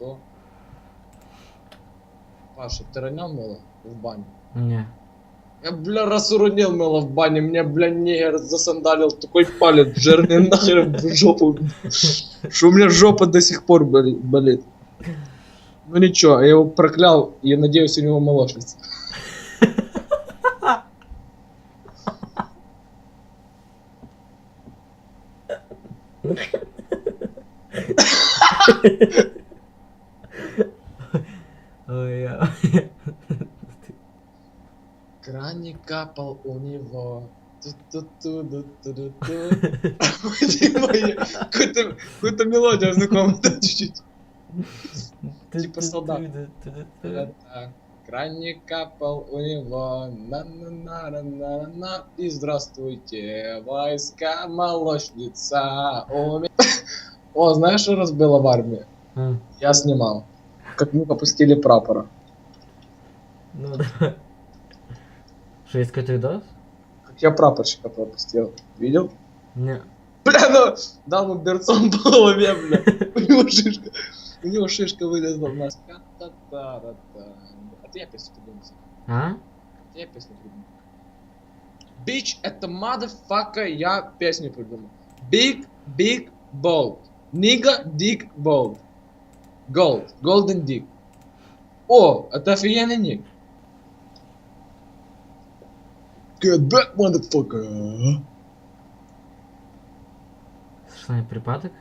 что? Паша, ты ронял мыло в бане? Ні. Я, бля, раз уронил мыло в бане, мне, бля, негр засандалил такой палец жирный нахрен в жопу. Что у меня жопа до сих пор болит. Ну ничего, я его проклял, и надеюсь, у него молочница. Ой, Краник капал у него. Какую-то мелодию знакомую, да, чуть-чуть. Типа солдат. Краник капал у него. На-на-на-на-на-на. И здравствуйте, войска молочница. О, знаешь, что раз было в армии? Я снимал. Как мы попустили прапора. Ну да. Що, є скритий відос? Как я прапорщика пропустил. Видел? Ні. Бля, ну, дал ему берцом по голове, бля. У него шишка вылезла в нас. Та-та-та-та. А ты я песню придумал. А? Я песню придумал. Bitch, это motherfucker, я песню придумал. Big, big, bold. Nigga, dick, bold. Gold, golden dick. О, это офигенный ник. Get back, motherfucker. Страшний припадок?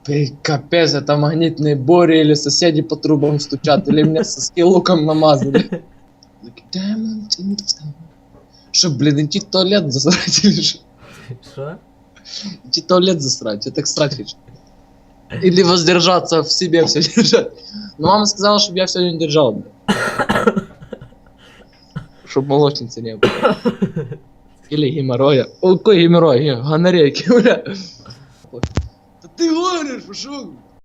Ты капец, это магнитные бури или соседи по трубам стучат, или меня соски луком намазали. Что, блин, идти в туалет засрать или что? Що? Идти в туалет засрать, я так срать хочу. Или воздержаться в себе все держать. Но мама сказала, чтобы я все не держал, бля. Чтоб молочницы не было. Или геморроя. О, какой геморрой? Гонорейки, бля. Да ты гонишь, пошел.